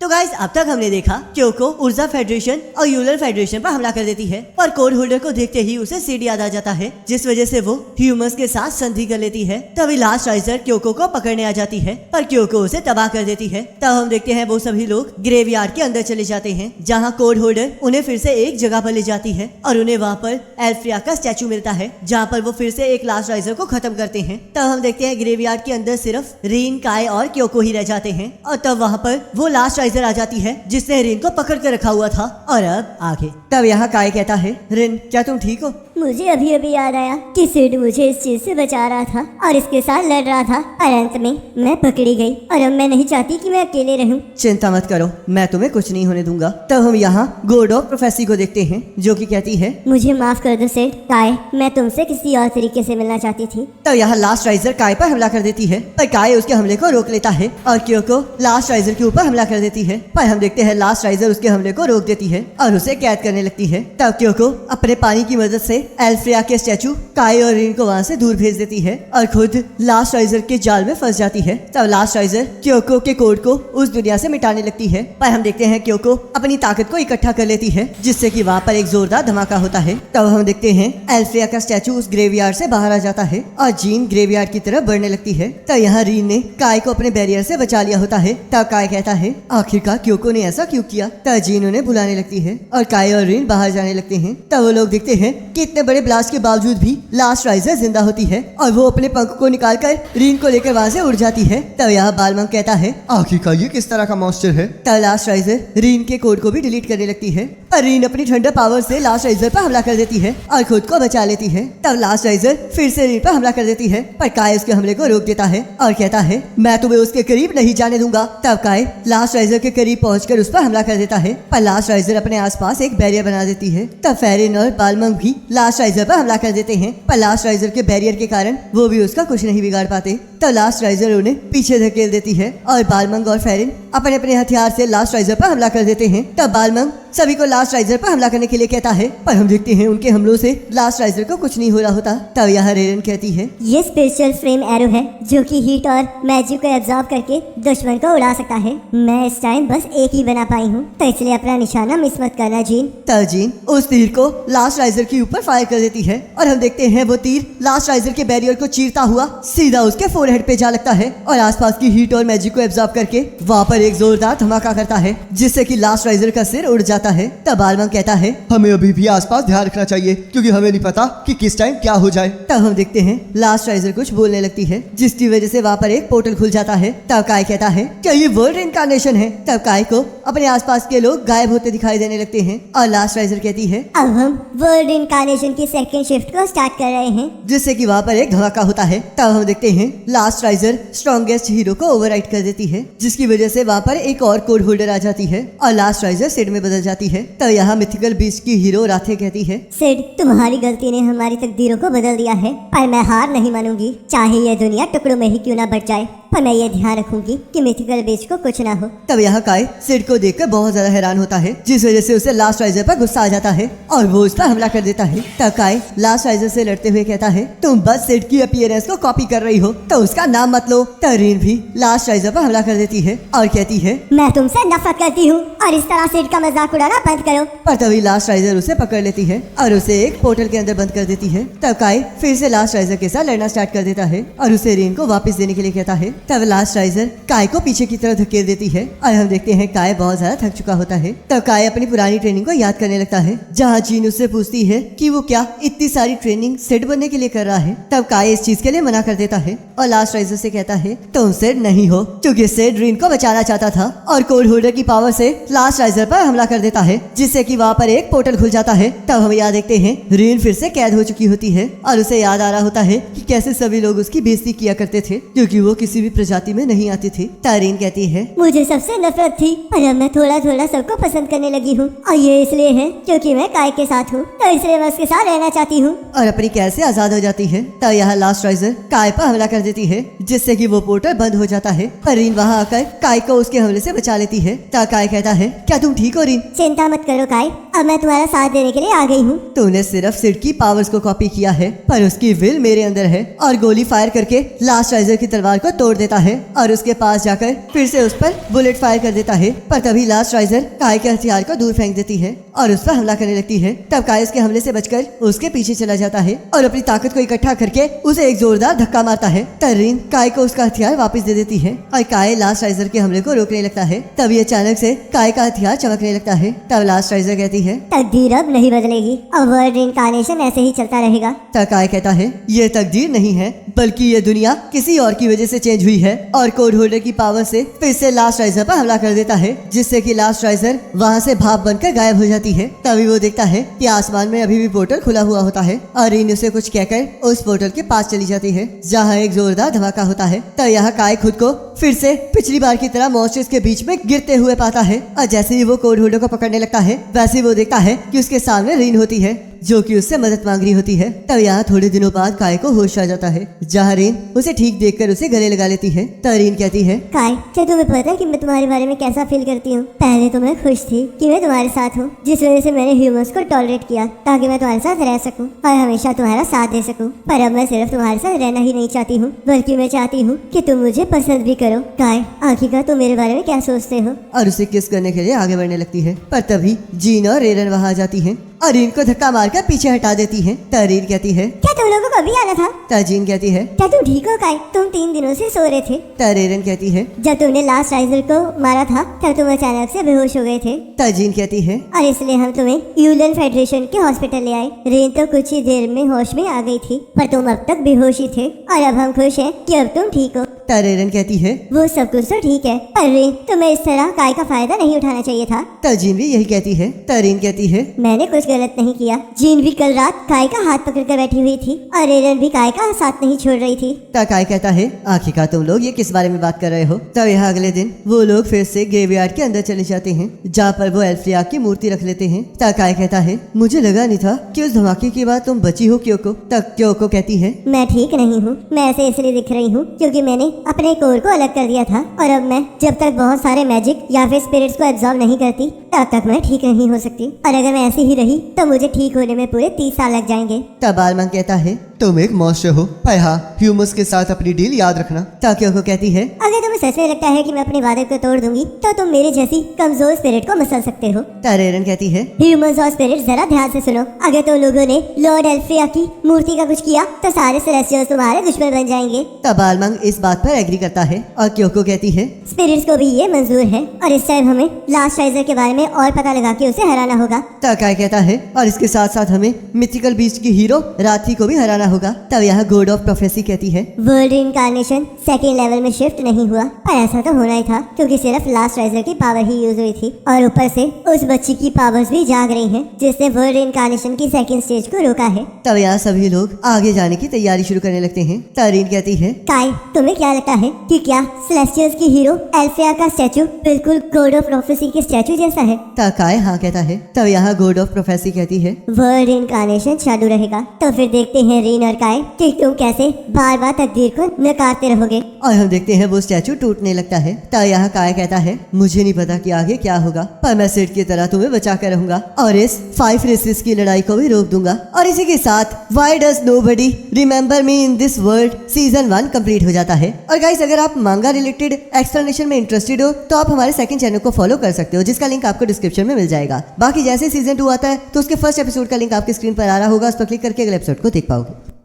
तो गाइस अब तक हमने देखा क्योको ऊर्जा फेडरेशन और यूलर फेडरेशन पर हमला कर देती है और कोड होल्डर को देखते ही उसे सीड याद आ जाता है, जिस वजह से वो ह्यूमंस के साथ संधि कर लेती है। तभी लास्ट राइजर क्योको को पकड़ने आ जाती है पर क्योको उसे तबाह कर देती है। तब हम देखते हैं वो सभी लोग ग्रेवयार्ड के अंदर चले जाते हैं, जहाँ कोड होल्डर उन्हें फिर से एक जगह पर ले जाती है और उन्हें वहाँ पर एल्फ्रिया का स्टैचू मिलता है, जहाँ पर वो फिर से एक लास्ट राइजर को खत्म करते हैं। तब हम देखते हैं ग्रेवयार्ड के अंदर सिर्फ रीन, काय और क्योको ही रह जाते हैं और तब वहाँ पर वो लास्ट राइजर आ जाती है जिसने रिन को पकड़ कर रखा हुआ था। और अब आगे तब यहाँ काय कहता है, रिन क्या तुम ठीक हो? मुझे अभी अभी याद आया कि सिड मुझे इस चीज से बचा रहा था और इसके साथ लड़ रहा था और अंत में मैं पकड़ी गई और अब मैं नहीं चाहती कि मैं अकेले रहूं। चिंता मत करो, मैं तुम्हें कुछ नहीं होने दूंगा। तब हम यहाँ गोड ऑफ प्रोफेसी को देखते हैं जो कि कहती है, मुझे माफ कर दो सिड, काय मैं तुमसे किसी और तरीके से मिलना चाहती थी। तब यहाँ लास्ट राइजर काय पर हमला कर देती है पर काय उसके हमले को रोक लेता है और क्योको लास्ट राइजर के ऊपर हमला कर देती है, पर हम देखते हैं लास्ट राइजर उसके हमले को रोक देती है और उसे कैद करने लगती है। तब क्योको अपने पानी की मदद से एल्फ्रिया के स्टैचू काय और रिन को वहाँ से दूर भेज देती है और खुद लास्ट राइजर के जाल में फंस जाती है। तब लास्ट राइजर क्योको के कोड को उस दुनिया से मिटाने लगती है, पर हम देखते हैं क्योको अपनी ताकत को इकट्ठा कर लेती है जिससे कि वहाँ पर एक जोरदार धमाका होता है। तब हम देखते हैं एल्फ्रिया का स्टैचू उस ग्रेवयार्ड से बाहर आ जाता है और जीन ग्रेवयार्ड की तरफ बढ़ने लगती है। तब यहाँ रीन ने काय को अपने बैरियर से बचा लिया होता है। तब काय कहता है, आखिरकार क्योको ने ऐसा क्यों किया? तब जीन उन्हें बुलाने लगती है और काय और रीन बाहर जाने लगते हैं। तब वो लोग देखते हैं कि इतने बड़े ब्लास्ट के बावजूद भी लास्ट राइजर जिंदा होती है और वो अपने पंख को निकालकर रीन को लेकर वहाँ से उड़ जाती है। तब यहाँ बालमंग कहता है, आखिरकार ये किस तरह का मॉन्स्टर है? तब लास्ट राइजर रीन के कोड को भी डिलीट करने लगती है और रीन अपनी ठंडा पावर से लास्ट राइजर पर हमला कर देती है और खुद को बचा लेती है। तब लास्ट राइजर फिर से रीन पर हमला कर देती है पर काय उसके हमले को रोक देता है और कहता है, मैं तुम्हें उसके करीब नहीं जाने दूंगा। तब काय लास्ट राइजर के करीब पहुंचकर उस पर हमला कर देता है पर लास्ट राइजर अपने आसपास एक बैरियर बना देती है। तब फेरिन और बालमंग भी लास्ट राइजर पर हमला कर देते हैं पर लास्ट राइजर के बैरियर के कारण वो भी उसका कुछ नहीं बिगाड़ पाते। तब लास्ट राइजर उन्हें पीछे धकेल देती है और बालमंग और फेरिन अपने अपने हथियार से लास्ट राइजर पर हमला कर देते हैं। तब बालमंग सभी को लास्ट राइजर पर हमला करने के लिए कहता है पर हम देखते हैं उनके हमलों से लास्ट राइजर को कुछ नहीं हो रहा होता। तब यहाँ रेरन कहती है, ये स्पेशल फ्रेम एरो है जो कि हीट और मैजिक को एब्जॉर्ब करके दुश्मन को उड़ा सकता है। मैं इस टाइम बस एक ही बना पाई हूँ, तो इसलिए अपना निशाना मिस मत करना जीन। तब जीन उस तीर को लास्ट राइजर के ऊपर फायर कर देती है और हम देखते हैं वो तीर लास्ट राइजर के बैरियर को चीरता हुआ सीधा उसके फोरहेड पे जा लगता है और आसपास की हीट और मैजिक को एब्जॉर्ब करके वहाँ पर एक जोरदार धमाका करता है जिससे कि लास्ट राइजर का सिर उड़ जाता है। तब बालमंग कहता है, हमें अभी भी आसपास ध्यान रखना चाहिए क्योंकि हमें नहीं पता कि किस टाइम क्या हो जाए। तब हम देखते हैं लास्ट राइजर कुछ बोलने लगती है जिसकी वजह से वहाँ पर एक पोर्टल खुल जाता है। तब काय कहता है, क्या ये वर्ल्ड इनकारनेशन है? तब काय को अपने आसपास के लोग गायब होते दिखाई देने लगते हैं और लास्ट राइजर कहती है, अब हम वर्ल्ड इनकारनेशन की सेकंड शिफ्ट को स्टार्ट कर रहे हैं, जिससे कि वहाँ पर एक धमाका होता है। तब हम देखते हैं लास्ट राइजर स्ट्रॉन्गेस्ट हीरो को ओवरराइड कर देती है जिसकी वजह से वहाँ पर एक और कोड होल्डर आ जाती है और लास्ट राइजर सिड में बदल जाती है। तब यहाँ मिथिकल बीस्ट की हीरो राथे कहती है, सिड तुम्हारी गलती ने हमारी तकदीरों को बदल दिया है पर मैं हार नहीं मानूंगी, चाहे ये दुनिया टुकड़ों में ही क्यों ना बट जाए, पर मैं ये ध्यान रखूंगी कि मिथिकल बीस्ट को कुछ ना हो। तब यहाँ काय सिड को देखकर बहुत ज्यादा हैरान होता है जिस वजह से उसे लास्ट राइजर पर गुस्सा आ जाता है और वो उस पर हमला कर देता है। तब काय लास्ट राइजर से लड़ते हुए कहता है, तुम बस सिड की अपीयरेंस को कॉपी कर रही हो तो उसका नाम मत लो। तब रीन भी लास्ट राइजर पर हमला कर देती है और कहती है, मैं तुमसे नफरत करती हूँ और इस तरह सिड का मजाक उड़ाना बंद करो। पर तभी लास्ट राइजर उसे पकड़ लेती है और उसे एक पोर्टल के अंदर बंद कर देती है। तब काय फिर से लास्ट राइजर के साथ लड़ना स्टार्ट कर देता है और उसे रीन को वापस देने के लिए कहता है। तब लास्ट राइजर काय को पीछे की तरफ धकेल देती है और हम देखते हैं काय बहुत ज्यादा थक चुका होता है। तब काय अपनी पुरानी ट्रेनिंग को याद करने लगता है जहाँ जीन उससे पूछती है कि वो क्या इतनी सारी ट्रेनिंग सेट बनने के लिए कर रहा है। तब काय इस चीज के लिए मना कर देता है और लास्ट राइजर से कहता है, तुम सेट नहीं हो, क्योंकि सेट रीन को बचाना चाहता था और कोड होल्डर की पावर से लास्ट राइजर पर हमला कर देता है जिससे कि वहाँ पर एक पोर्टल खुल जाता है। तब हम याद देखते हैं रीन फिर से कैद हो चुकी होती है और उसे याद आ रहा होता है कि कैसे सभी लोग उसकी बेइज्जती किया करते थे क्योंकि वो किसी भी प्रजाति में नहीं आती थी। तारीन कहती है, मुझे सबसे नफरत थी पर अब मैं थोड़ा थोड़ा सबको पसंद करने लगी हूँ और ये इसलिए है क्योंकि मैं काय के साथ हूँ, तो इसलिए मैं उसके साथ रहना चाहती हूँ। और अपनी कैद से आजाद हो जाती है। तब यहाँ लास्ट राइजर काय पर हमला कर देती है जिससे कि वो पोर्टल बंद हो जाता है पर रीन वहाँ आकर काय को उसके हमले से बचा लेती है। तब काय कहता है, क्या तुम ठीक हो रीन? चिंता मत करो काय, अब मैं तुम्हारा साथ देने के लिए आ गई हूँ। तूने सिर्फ सिड की पावर्स को कॉपी किया है पर उसकी विल मेरे अंदर है और गोली फायर करके लास्ट राइजर की तलवार को तोड़ देता है और उसके पास जाकर फिर से उस पर बुलेट फायर कर देता है। पर तभी लास्ट राइजर काय के हथियार को दूर फेंक देती है और उस पर हमला करने लगती है। तब काय उसके हमले से बचकर उसके पीछे चला जाता है और अपनी ताकत को इकट्ठा करके उसे एक जोरदार धक्का मारता है। तरीन काय को उसका हथियार वापस दे देती है और काय लास्ट राइजर के हमले को रोकने लगता है। तभी अचानक से काय का हथियार चमकने लगता है। तब लास्ट राइजर कहती है, तकदीर अब नहीं बदलेगी, अब वर्ल्ड रिइंकार्नेशन ऐसे ही चलता रहेगा। तब काय कहता है, ये तकदीर नहीं है बल्कि ये दुनिया किसी और की वजह से चेंज हुई है। और कोड होल्डर की पावर से फिर से लास्ट राइजर पर हमला कर देता है, जिससे कि लास्ट राइजर वहाँ से भाप बनकर गायब हो जाती है। तभी वो देखता है कि आसमान में अभी भी पोर्टल खुला हुआ होता है और रीन उसे कुछ कहकर उस पोर्टल के पास चली जाती है, जहाँ एक जोरदार धमाका होता है। तब यहाँ काय खुद को फिर से पिछली बार की तरह मॉन्स्टर्स के बीच में गिरते हुए पाता है और जैसे ही वो कोड होल्डर को पकड़ने लगता है वैसे ही वो देखता है कि उसके सामने रीन होती है, जो कि उससे मदद मांग रही होती है। तब यहाँ थोड़े दिनों बाद काय को होश आ जाता है, जहाँ रीन उसे ठीक देखकर उसे गले लगा लेती है। तब रीन कहती है, काय, क्या तुम्हें पता है कि मैं तुम्हारे बारे में कैसा फील करती हूँ? पहले तो मैं खुश थी कि मैं तुम्हारे साथ हूँ, जिस वजह से मैंने ह्यूमंस को टॉलरेट किया ताकि मैं तुम्हारे साथ रह सकूँ और हमेशा तुम्हारा साथ दे सकूँ। पर अब मैं सिर्फ तुम्हारे साथ रहना ही नहीं चाहती हूँ, बल्कि मैं चाहती हूँ कि तुम मुझे पसंद भी करो। काय, आखिरकार तुम मेरे बारे में क्या सोचते हो? और उसे किस करने के लिए आगे बढ़ने लगती है। पर तभी जीन और रेरन वहाँ आ जाती है और रीन को धक्का मारकर पीछे हटा देती है। तब रीन कहती है, क्या तुम लोगों को अभी आना था? तब जीन कहती है, क्या तुम ठीक हो काय? तुम 3 दिनों से सो रहे थे। तब रेरन कहती है, जब तुमने लास्ट राइजर को मारा था तब तुम अचानक से बेहोश हो गए थे तब जीन कहती है, और इसलिए हम तुम्हें यूलन फेडरेशन के हॉस्पिटल ले आए। रेन तो कुछ ही देर में होश में आ गई थी, पर तुम अब तक बेहोश ही थे और अब हम खुश हैं कि अब तुम ठीक हो। तब रेरन कहती है, वो सब कुछ तो ठीक है, पर रेन तुम्हें इस तरह काय का फायदा नहीं उठाना चाहिए था। तब जीन भी यही कहती है। तब रीन कहती है, मैंने कुछ गलत नहीं किया। जीन भी कल रात काय का हाथ पकड़कर बैठी हुई थी और रेरन भी काय का साथ नहीं छोड़ रही थी। तब काय कहता है, आखिरकार तुम लोग ये किस बारे में बात कर रहे हो? तब यहाँ अगले दिन वो लोग फिर से ग्रेवयार्ड के अंदर चले जाते हैं, जहाँ पर वो एल्फ्रिया की मूर्ति रख लेते हैं। तब काय कहता है, मुझे लगा नहीं था कि उस धमाके के बाद तुम बची हो क्योको। तब क्योको कहती है, मैं ठीक नहीं हूँ, मैं ऐसे इसलिए दिख रही हूँ क्योंकि मैंने अपने कोर को अलग कर दिया था और अब मैं जब तक बहुत सारे मैजिक या फिर स्पिरिट्स को एब्जॉर्ब नहीं करती तब तक मैं ठीक नहीं हो सकती, और अगर मैं ऐसी ही रही तो मुझे ठीक होने में पूरे 30 साल लग जाएंगे। तब बालमन कहता है, तुम एक मॉन्स्टर हो, पर हाँ ह्यूमंस के साथ अपनी डील याद रखना। तब क्योको कहती है, अगर तुम्हें सच में लगता है कि मैं अपने वादे को तोड़ दूंगी तो तुम मेरे जैसी कमजोर स्पिरिट को मसल सकते हो। तब रेरन कहती है, ह्यूमंस और स्पिरिट जरा ध्यान से सुनो, अगर तुम लोगों ने लॉर्ड एल्फ्रिया की मूर्ति का कुछ किया तो सारे सेलेस्टियल्स तुम्हारे दुश्मन बन जाएंगे। तब बालमंग इस बात पर एग्री करता है और क्योको कहती है, स्पिरिट्स को भी ये मंजूर है और इस टाइम हमें लास्ट राइजर के बारे में और पता लगा के उसे हराना होगा। तब काय कहता है, और इसके साथ साथ हमें मिथिकल बीस्ट की हीरो रात्रि को भी हराना होगा। तब यहाँ गॉड ऑफ प्रोफेसी कहती है, वर्ल्ड रिइंकार्नेशन सेकेंड लेवल में शिफ्ट नहीं हुआ, पर ऐसा तो होना ही था क्योंकि सिर्फ लास्ट राइजर की पावर ही यूज हुई थी और ऊपर से उस बच्ची की पावर्स भी जाग रही हैं, जिसने वर्ल्ड रिइंकार्नेशन की सेकेंड स्टेज को रोका है। तब यहाँ सभी लोग आगे जाने की तैयारी शुरू करने लगते हैं। तब रीन कहती है, काय, तुम्हें क्या लगता है कि क्या सेलेस्टियल्स की हीरो एल्फ्रिया का स्टैचू बिल्कुल गॉड ऑफ प्रोफेसी के स्टैचू जैसा है? तब काय हाँ कहता है। तब यहाँ गॉड ऑफ प्रोफेसी कहती है, वर्ल्ड रिइंकार्नेशन चालू रहेगा तो फिर देखते हैं रीन और काय कि तुम कैसे बार बार तकदीर को नकारते रहोगे। और हम देखते हैं वो स्टैचू टूटने लगता है। तब यहाँ काय कहता है, मुझे नहीं पता कि आगे क्या होगा, पर मैं सिड की तरह तुम्हें बचा कर रहूंगा और इस 5 रेसेस की लड़ाई को भी रोक दूंगा। और इसी के साथ why does nobody remember me in this world season 1 complete हो जाता है। और गाइस, अगर आप मांगा रिलेटेड एक्सप्लेनेशन में इंटरेस्टेड हो तो आप हमारे सेकंड चैनल को फॉलो कर सकते हो, जिसका लिंक आपको डिस्क्रिप्शन में मिल जाएगा। बाकी जैसे सीजन 2 आता है तो उसके फर्स्ट एपिसोड का लिंक आपके स्क्रीन पर आ रहा होगा, उस पर क्लिक करके अगले एपिसोड को देख पाओगे।